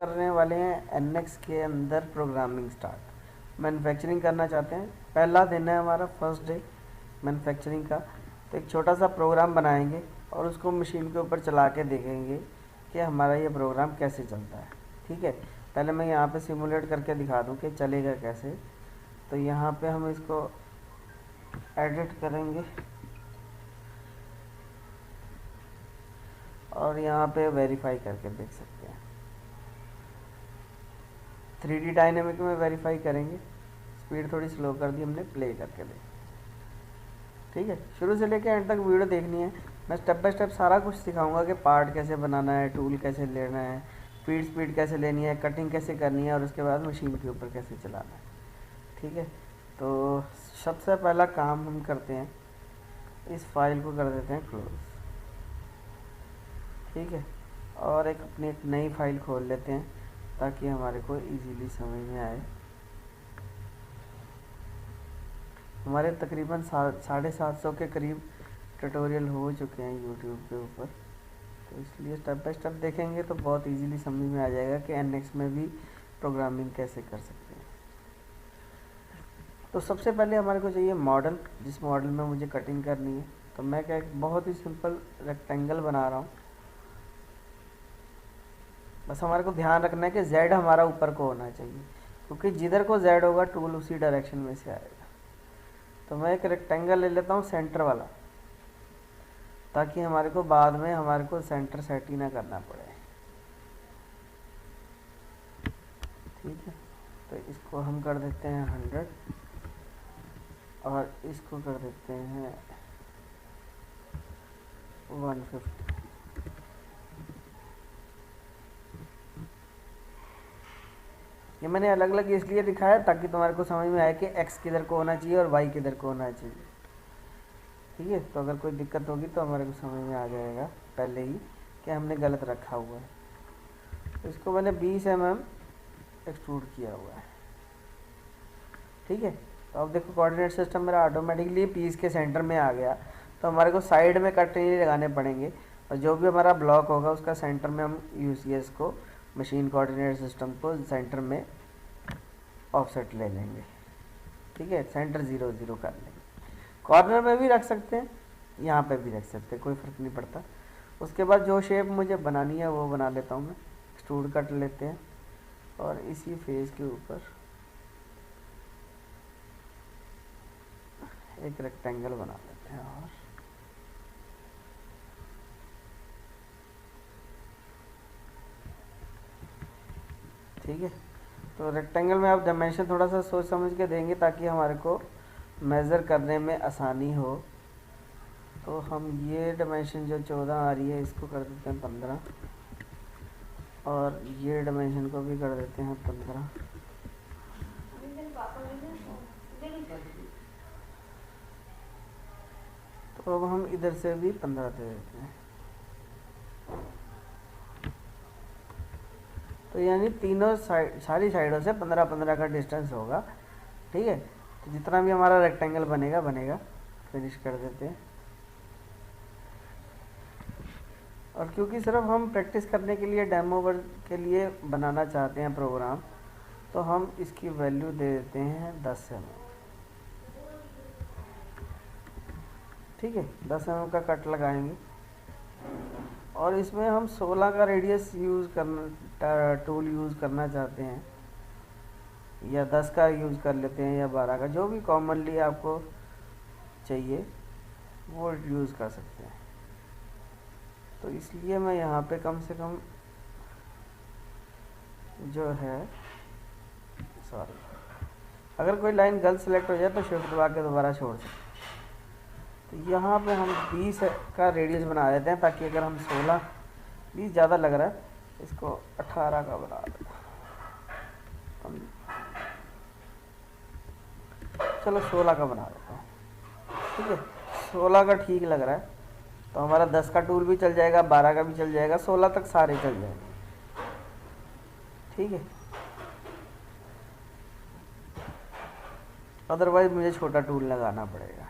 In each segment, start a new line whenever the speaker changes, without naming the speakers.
करने वाले हैं एनएक्स के अंदर प्रोग्रामिंग स्टार्ट। मैन्युफैक्चरिंग करना चाहते हैं, पहला दिन है हमारा, फर्स्ट डे मैन्युफैक्चरिंग का। तो एक छोटा सा प्रोग्राम बनाएंगे और उसको मशीन के ऊपर चला के देखेंगे कि हमारा ये प्रोग्राम कैसे चलता है। ठीक है, पहले मैं यहाँ पे सिमुलेट करके दिखा दूँ कि चलेगा कैसे। तो यहाँ पे हम इसको एडिट करेंगे और यहाँ पे वेरीफाई करके देख सकते हैं। 3D डायनेमिक में वेरीफाई करेंगे। स्पीड थोड़ी स्लो कर दी हमने, प्ले करके देख। ठीक है, शुरू से लेकर एंड तक वीडियो देखनी है। मैं स्टेप बाय स्टेप सारा कुछ सिखाऊंगा कि पार्ट कैसे बनाना है, टूल कैसे लेना है, स्पीड कैसे लेनी है, कटिंग कैसे करनी है और उसके बाद मशीन के ऊपर कैसे चलाना है। ठीक है, तो सबसे पहला काम हम करते हैं, इस फाइल को कर देते हैं क्लोज। ठीक है, और अपनी एक नई फाइल खोल लेते हैं ताकि हमारे को इजीली समझ में आए। हमारे तकरीबन 750 के करीब ट्यूटोरियल हो चुके हैं यूट्यूब के ऊपर, तो इसलिए स्टेप बाय स्टेप देखेंगे तो बहुत इजीली समझ में आ जाएगा कि एनएक्स में भी प्रोग्रामिंग कैसे कर सकते हैं। तो सबसे पहले हमारे को चाहिए मॉडल, जिस मॉडल में मुझे कटिंग करनी है। तो मैं क्या बहुत ही सिंपल रेक्टेंगल बना रहा हूँ। बस हमारे को ध्यान रखना है कि जेड हमारा ऊपर को होना चाहिए, क्योंकि जिधर को जेड होगा टूल उसी डायरेक्शन में से आएगा। तो मैं एक रेक्टेंगल ले लेता हूँ सेंटर वाला, ताकि हमारे को बाद में हमारे को सेंटर सेट ही ना करना पड़े। ठीक है, तो इसको हम कर देते हैं 100 और इसको कर देते हैं 150। ये मैंने अलग अलग इसलिए दिखाया ताकि तुम्हारे को समझ में आए कि एक्स किधर को होना चाहिए और वाई किधर को होना चाहिए। ठीक है, तो अगर कोई दिक्कत होगी तो हमारे को समझ में आ जाएगा पहले ही कि हमने गलत रखा हुआ है। तो इसको मैंने 20 mm एक्सट्रूड किया हुआ है। ठीक है, तो अब देखो कोऑर्डिनेट सिस्टम मेरा ऑटोमेटिकली पीस के सेंटर में आ गया। तो हमारे को साइड में कट नहीं लगाने पड़ेंगे और जो भी हमारा ब्लॉक होगा उसका सेंटर में हम यूसीएस को, मशीन कोऑर्डिनेट सिस्टम को सेंटर में ऑफसेट ले लेंगे। ठीक है, सेंटर 0 0 कर लेंगे। कॉर्नर में भी रख सकते हैं, यहाँ पे भी रख सकते हैं, कोई फ़र्क नहीं पड़ता। उसके बाद जो शेप मुझे बनानी है वो बना लेता हूँ मैं। एक्सट्रूड कट लेते हैं और इसी फेस के ऊपर एक रेक्टेंगल बना लेते हैं। और ठीक है, तो रेक्टेंगल में आप डायमेंशन थोड़ा सा सोच समझ के देंगे ताकि हमारे को मेज़र करने में आसानी हो। तो हम ये डायमेंशन जो 14 आ रही है इसको कर देते हैं 15 और ये डायमेंशन को भी कर देते हैं 15। तो अब हम इधर से भी 15 दे देते हैं। तो यानी तीनों साइड, सारी साइडों से 15-15 का डिस्टेंस होगा। ठीक है, तो जितना भी हमारा रेक्टेंगल बनेगा बनेगा। फिनिश कर देते हैं। और क्योंकि सिर्फ हम प्रैक्टिस करने के लिए, डेमो वर्क के लिए बनाना चाहते हैं प्रोग्राम, तो हम इसकी वैल्यू दे देते हैं 10 mm। ठीक है, 10 mm का कट लगाएंगे और इसमें हम 16 का रेडियस यूज़ करना, टूल यूज़ करना चाहते हैं, या 10 का यूज़ कर लेते हैं या 12 का, जो भी कॉमनली आपको चाहिए वो यूज़ कर सकते हैं। तो इसलिए मैं यहाँ पे कम से कम जो है, सॉरी, अगर कोई लाइन गलत सेलेक्ट हो जाए तो शिफ्ट दबा के दोबारा छोड़ सकते हैं। तो यहाँ पे हम 20 का रेडियस बना देते हैं ताकि अगर हम 20 ज़्यादा लग रहा है, इसको 18 का बना देते हैं। चलो 16 का बना देते हैं। ठीक है, 16 का ठीक लग रहा है, तो हमारा 10 का टूल भी चल जाएगा, 12 का भी चल जाएगा, 16 तक सारे चल जाएंगे। ठीक है, अदरवाइज मुझे छोटा टूल लगाना पड़ेगा।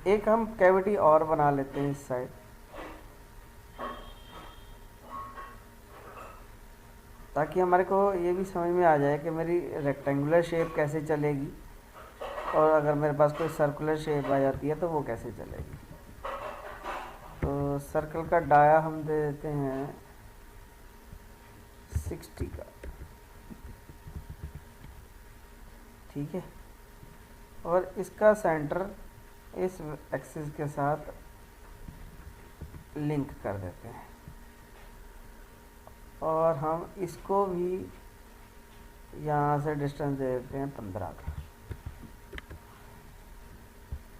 एक हम कैविटी और बना लेते हैं इस साइड। ताकि हमारे को ये भी समझ में आ जाए कि मेरी रेक्टेंगुलर शेप कैसे चलेगी, और अगर मेरे पास कोई सर्कुलर शेप आ जाती है तो वो कैसे चलेगी। तो सर्कल का डाया हम दे देते हैं 60 का, ठीक है। और इसका सेंटर इस एक्सिस के साथ लिंक कर देते हैं, और हम इसको भी यहाँ से डिस्टेंस दे देते हैं 15 का,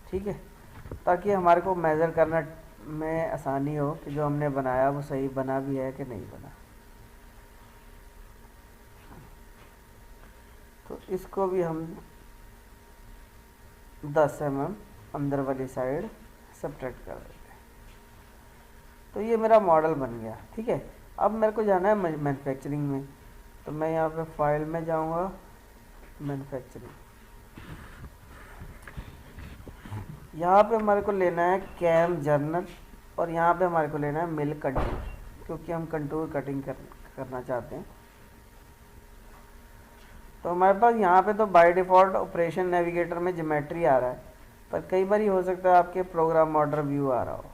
ठीक है, ताकि हमारे को मेज़र करना में आसानी हो कि जो हमने बनाया वो सही बना भी है कि नहीं बना। तो इसको भी हम 10 mm अंदर वाली साइड सब्ट्रैक्ट कर देते हैं। तो ये मेरा मॉडल बन गया, ठीक है। अब मेरे को जाना है मैन्युफैक्चरिंग में, तो मैं यहाँ पे फाइल में जाऊँगा, मैन्युफैक्चरिंग, यहाँ पे हमारे को लेना है कैम जर्नल, और यहाँ पे हमारे को लेना है मिल कंटूर, क्योंकि हम कंटूर कटिंग करना चाहते हैं। तो हमारे पास यहाँ पे तो बाय डिफ़ॉल्ट ऑपरेशन नेविगेटर में ज्योमेट्री आ रहा है, पर कई बार ही हो सकता है आपके प्रोग्राम ऑर्डर व्यू आ रहा हो,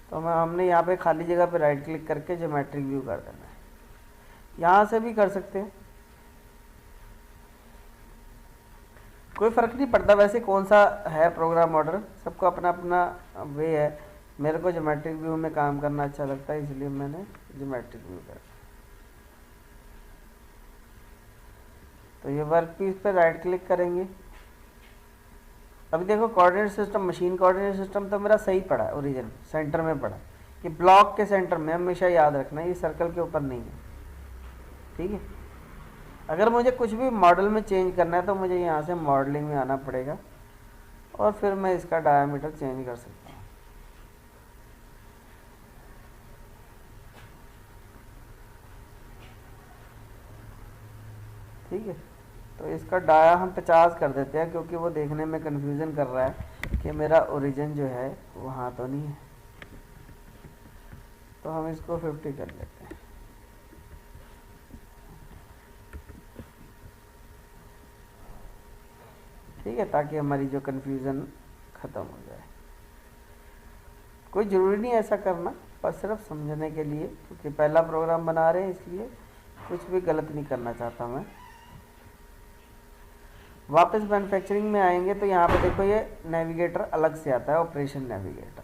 तो हमने यहाँ पे खाली जगह पे राइट क्लिक करके ज्योमेट्रिक व्यू कर देना है। यहाँ से भी कर सकते हैं, कोई फ़र्क नहीं पड़ता वैसे कौन सा है प्रोग्राम ऑर्डर, सबको अपना अपना वे है। मेरे को ज्योमेट्रिक व्यू में काम करना अच्छा लगता है, इसलिए मैंने ज्योमेट्रिक व्यू कर। तो ये वर्क पीस पे राइट क्लिक करेंगे। अभी देखो coordinate system, machine coordinate system तो मेरा सही पड़ा है, ओरिजिन सेंटर में पड़ा है, कि ब्लॉक के सेंटर में, हमेशा याद रखना ये सर्कल के ऊपर नहीं है, ठीक है। अगर मुझे कुछ भी मॉडल में चेंज करना है तो मुझे यहाँ से मॉडलिंग में आना पड़ेगा, और फिर मैं इसका डायमीटर चेंज कर सकता हूँ, ठीक है। तो इसका डाया हम 50 कर देते हैं, क्योंकि वो देखने में कन्फ्यूज़न कर रहा है कि मेरा ओरिजिन जो है वहाँ तो नहीं है, तो हम इसको 50 कर लेते हैं, ठीक है, ताकि हमारी जो कन्फ्यूज़न ख़त्म हो जाए। कोई ज़रूरी नहीं ऐसा करना, पर सिर्फ समझने के लिए, क्योंकि पहला प्रोग्राम बना रहे हैं इसलिए कुछ भी गलत नहीं करना चाहता मैं। वापस मैन्युफैक्चरिंग में आएंगे तो यहाँ पे देखो ये नेविगेटर अलग से आता है, ऑपरेशन नेविगेटर।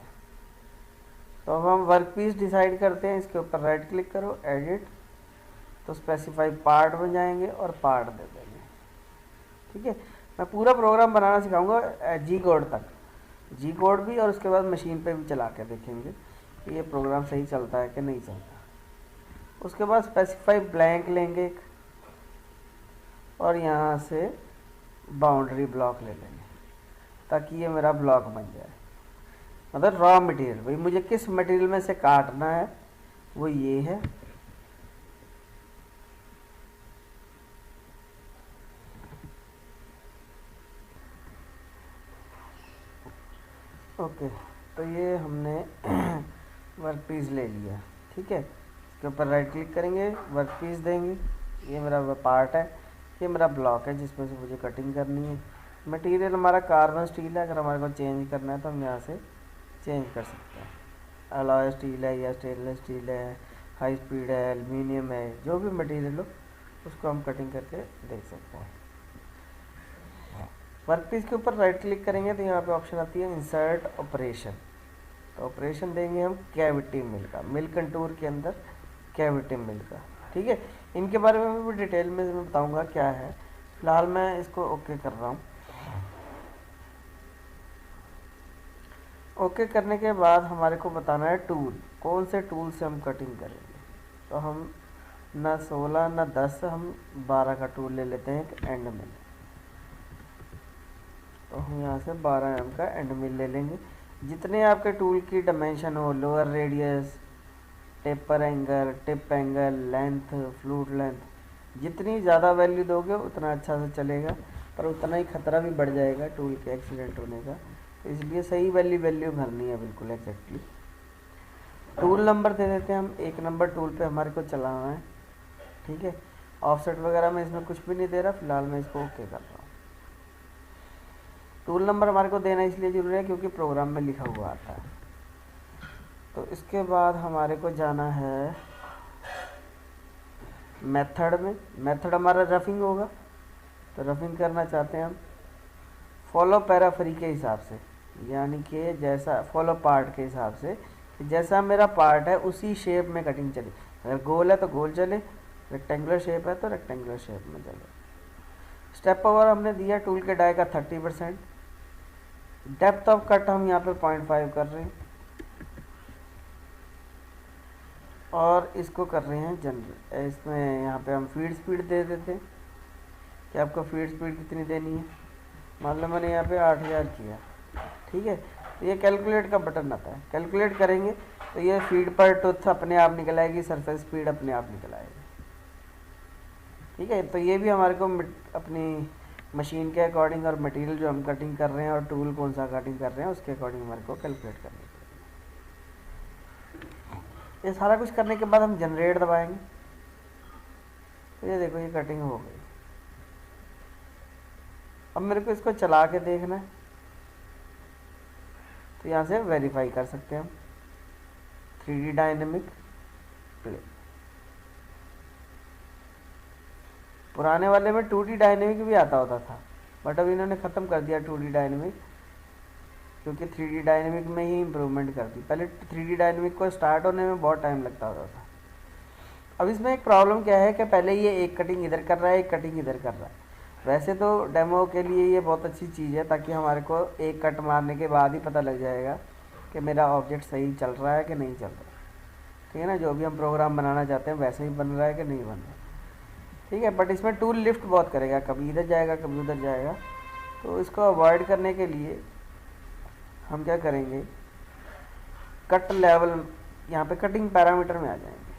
तो अब हम वर्क पीस डिसाइड करते हैं, इसके ऊपर राइट क्लिक करो, एडिट, तो स्पेसिफाई पार्ट में जाएंगे और पार्ट दे देंगे, ठीक है। मैं पूरा प्रोग्राम बनाना सिखाऊंगा जी कोड तक, जी कोड भी, और उसके बाद मशीन पे भी चला के देखेंगे कि ये प्रोग्राम सही चलता है कि नहीं चलता। उसके बाद स्पेसिफाई ब्लैंक लेंगे एक, और यहाँ से बाउंड्री ब्लॉक ले लेंगे, ताकि ये मेरा ब्लॉक बन जाए। मतलब रॉ मटेरियल, भाई मुझे किस मटेरियल में से काटना है वो ये है, ओके। तो ये हमने वर्क पीस ले लिया, ठीक है। इसके ऊपर राइट क्लिक करेंगे, वर्क पीस देंगे, ये मेरा पार्ट है, ये मेरा ब्लॉक है जिसमें से मुझे कटिंग करनी है। मटेरियल हमारा कार्बन स्टील है, अगर हमारे को चेंज करना है तो हम यहाँ से चेंज कर सकते हैं। अलॉय स्टील है या स्टेनलेस स्टील है, हाई स्पीड है, एल्युमिनियम है, जो भी मटेरियल हो उसको हम कटिंग करके देख सकते हैं। वर्क पीस के ऊपर राइट क्लिक करेंगे तो यहाँ पे ऑप्शन आती है इंसर्ट ऑपरेशन, तो ऑपरेशन देंगे हम कैविटी मिल का, मिल कंटूर के अंदर कैविटी मिल का, ठीक है। इनके बारे में भी डिटेल में मैं बताऊंगा क्या है, फिलहाल मैं इसको ओके कर रहा हूँ। ओके करने के बाद हमारे को बताना है टूल, कौन से टूल से हम कटिंग करेंगे। तो हम ना 16 ना 10, हम 12 का टूल ले लेते हैं एक एंड मिल। तो हम यहाँ से 12 mm का एंड मिल ले लेंगे। जितने आपके टूल की डायमेंशन हो, lower radius, taper angle, tip angle, length, flute length, जितनी ज़्यादा वैल्यू दोगे उतना अच्छा से चलेगा, पर उतना ही खतरा भी बढ़ जाएगा टूल के एक्सीडेंट होने का। तो इसलिए सही वैल्यू भरनी है बिल्कुल एग्जैक्टली। टूल नंबर दे देते हैं हम, 1 नंबर टूल पे हमारे को चलाना है, ठीक है। ऑफसेट वगैरह में इसमें कुछ भी नहीं दे रहा, फिलहाल मैं इसको ओके कर रहा हूँ। टूल नंबर हमारे को देना इसलिए ज़रूरी है क्योंकि प्रोग्राम में लिखा हुआ आता है। तो इसके बाद हमारे को जाना है मेथड में। मेथड हमारा रफिंग होगा, तो रफिंग करना चाहते हैं हम फॉलो पैराफ्री के हिसाब से, यानी कि जैसा फॉलो पार्ट के हिसाब से, जैसा मेरा पार्ट है उसी शेप में कटिंग चले। अगर गोल है तो गोल चले, रेक्टेंगुलर शेप है तो रेक्टेंगुलर शेप में चले। स्टेप पावर हमने दिया टूल के डाई का 30%। डेप्थ ऑफ कट हम यहाँ पे 0.5 कर रहे हैं और इसको कर रहे हैं जनरल। इसमें यहाँ पे हम फीड स्पीड दे देते हैं कि आपको फीड स्पीड कितनी देनी है। मान लो मैंने यहाँ पे 8000 किया, ठीक है। तो ये कैलकुलेट का बटन आता है, कैलकुलेट करेंगे तो ये फीड पर टूथ अपने आप निकल आएगी, सरफेस स्पीड अपने आप निकल आएगी, ठीक है। तो ये भी हमारे को अपनी मशीन के अकॉर्डिंग और मटेरियल जो हम कटिंग कर रहे हैं और टूल कौन सा कटिंग कर रहे हैं उसके अकॉर्डिंग हमारे को कैलकुलेट करनी है। ये सारा कुछ करने के बाद हम जनरेट दबाएंगे, तो ये देखो ये कटिंग हो गई। अब मेरे को इसको चला के देखना है, तो यहाँ से वेरीफाई कर सकते हैं हम 3D डायनेमिक प्ले। पुराने वाले में 2D डायनेमिक भी आता होता था, बट अब इन्होंने ख़त्म कर दिया 2D डायनेमिक, क्योंकि 3D डायनेमिक में ही इम्प्रूवमेंट कर दी। पहले 3D डायनेमिक को स्टार्ट होने में बहुत टाइम लगता होता था। अब इसमें एक प्रॉब्लम क्या है कि पहले ये एक कटिंग इधर कर रहा है, एक कटिंग इधर कर रहा है। वैसे तो डेमो के लिए ये बहुत अच्छी चीज़ है, ताकि हमारे को एक कट मारने के बाद ही पता लग जाएगा कि मेरा ऑब्जेक्ट सही चल रहा है कि नहीं चल रहा, ठीक है ना। जो भी हम प्रोग्राम बनाना चाहते हैं वैसे ही बन रहा है कि नहीं बन रहा, ठीक है। बट इसमें टूल लिफ्ट बहुत करेगा, कभी इधर जाएगा कभी उधर जाएगा। तो इसको अवॉइड करने के लिए हम क्या करेंगे, कट लेवल, यहाँ पे कटिंग पैरामीटर में आ जाएंगे।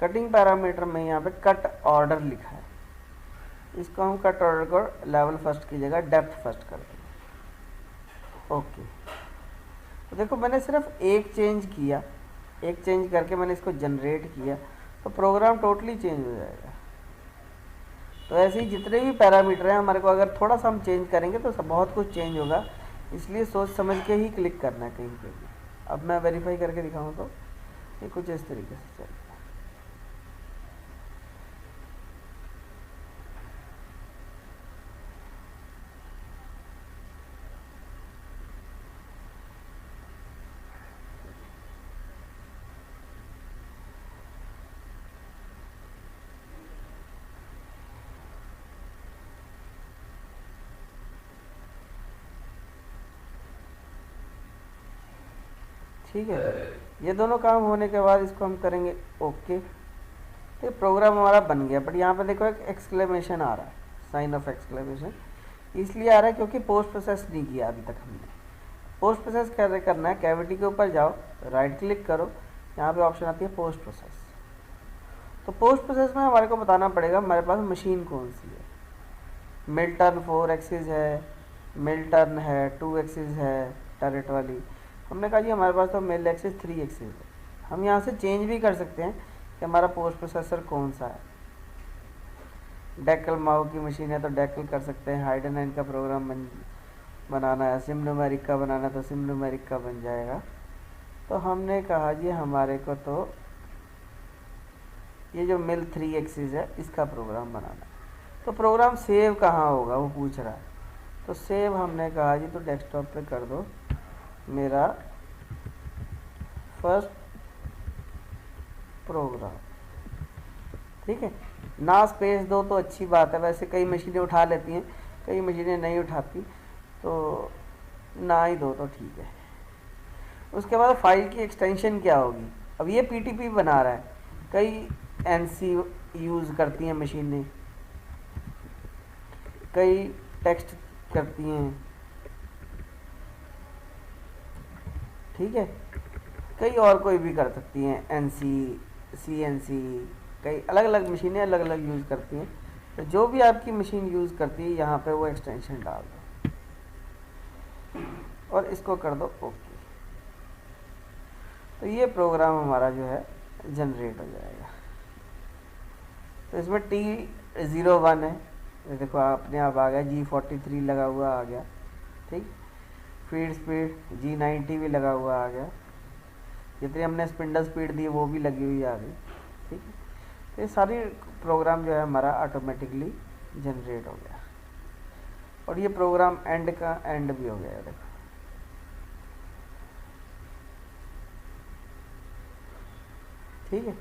कटिंग पैरामीटर में यहाँ पे कट ऑर्डर लिखा है, इसको हम कट ऑर्डर को लेवल फर्स्ट की जगह डेप्थ फर्स्ट कर देंगे। ओके, तो देखो मैंने सिर्फ एक चेंज किया, एक चेंज करके मैंने इसको जनरेट किया, तो प्रोग्राम टोटली चेंज हो जाएगा। तो ऐसे ही जितने भी पैरामीटर हैं हमारे को अगर थोड़ा सा हम चेंज करेंगे तो सब बहुत कुछ चेंज होगा, इसलिए सोच समझ के ही क्लिक करना है कहीं पे भी। अब मैं वेरीफाई करके दिखाऊं तो ये कुछ इस तरीके से चलेगा। ठीक है, ये दोनों काम होने के बाद इसको हम करेंगे ओके। तो प्रोग्राम हमारा बन गया, बट यहाँ पे देखो एक एक्सक्लेमेशन आ रहा है, साइन ऑफ एक्सक्लेमेशन। इसलिए आ रहा है क्योंकि पोस्ट प्रोसेस नहीं किया अभी तक हमने। पोस्ट प्रोसेस कैसे करना है, कैविटी के ऊपर जाओ, राइट क्लिक करो, यहाँ पे ऑप्शन आती है पोस्ट प्रोसेस। तो पोस्ट प्रोसेस में हमारे को बताना पड़ेगा हमारे पास मशीन कौन सी है। मिल्टन 4 एक्सिस है, मिल्टन है 2 एक्सिस है टरेट वाली। हमने कहा जी हमारे पास तो मिल एक्सिस 3 एक्सिस है। हम यहाँ से चेंज भी कर सकते हैं कि हमारा पोस्ट प्रोसेसर कौन सा है। डेकल माओ की मशीन है तो डेकल कर सकते हैं। हाइडन एंड का प्रोग्राम बनाना है, सिम न्यूमेरिक का बनाना है तो सिम न्यूमेरिक का बन जाएगा। तो हमने कहा जी हमारे को तो ये जो मिल 3 एक्सिस है इसका प्रोग्राम बनाना है। तो प्रोग्राम सेव कहाँ होगा वो पूछ रहा है, तो सेव हमने कहा जी तो डेस्कटॉप पे कर दो मेरा फर्स्ट प्रोग्राम, ठीक है ना। स्पेस दो तो अच्छी बात है, वैसे कई मशीनें उठा लेती हैं, कई मशीनें नहीं उठाती, तो ना ही दो तो ठीक है। उसके बाद फाइल की एक्सटेंशन क्या होगी। अब ये पीटीपी बना रहा है, कई एनसी यूज़ करती हैं मशीनें, कई टेक्स्ट करती हैं, ठीक है, कई और कोई भी कर सकती हैं, एनसी, सीएनसी, कई अलग अलग मशीनें अलग अलग यूज़ करती हैं। तो जो भी आपकी मशीन यूज़ करती है यहाँ पे वो एक्सटेंशन डाल दो और इसको कर दो ओके। तो ये प्रोग्राम हमारा जो है जनरेट हो जाएगा। तो इसमें T01 है, ये देखो अपने आप आ गया, G43 लगा हुआ आ गया, ठीक। फीड स्पीड G90 भी लगा हुआ आ गया, जितनी हमने स्पिंडल स्पीड दी वो भी लगी हुई आ गई, ठीक है। तो ये सारी प्रोग्राम जो है हमारा ऑटोमेटिकली जनरेट हो गया, और ये प्रोग्राम एंड का एंड भी हो गया, देखो। ठीक है,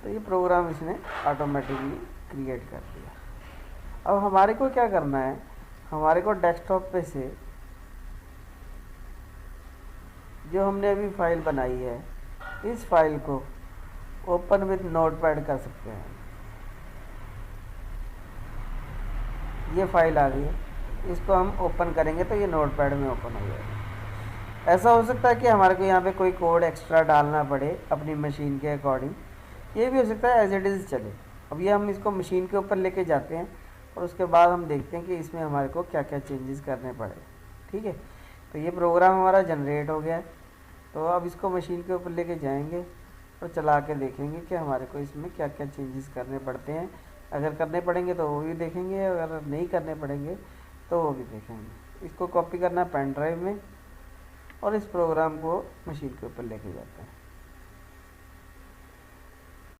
तो ये प्रोग्राम इसने ऑटोमेटिकली क्रिएट कर दिया। अब हमारे को क्या करना है, हमारे को डेस्कटॉप पे से जो हमने अभी फाइल बनाई है, इस फाइल को ओपन विद नोटपैड कर सकते हैं। ये फाइल आ गई है, इसको हम ओपन करेंगे तो ये नोटपैड में ओपन हो जाएगा। ऐसा हो सकता है कि हमारे को यहाँ पे कोई कोड एक्स्ट्रा डालना पड़े अपनी मशीन के अकॉर्डिंग, ये भी हो सकता है एज इट इज़ चले। अब ये हम इसको मशीन के ऊपर लेके जाते हैं और उसके बाद हम देखते हैं कि इसमें हमारे को क्या क्या चेंजेस करने पड़े, ठीक है। तो ये प्रोग्राम हमारा जनरेट हो गया है, तो अब इसको मशीन के ऊपर लेके जाएंगे और चला के देखेंगे कि हमारे को इसमें क्या क्या चेंजेस करने पड़ते हैं। अगर करने पड़ेंगे तो वो भी देखेंगे, अगर नहीं करने पड़ेंगे तो वो भी देखेंगे। इसको कॉपी करना पेन ड्राइव में और इस प्रोग्राम को मशीन के ऊपर लेके जाते हैं।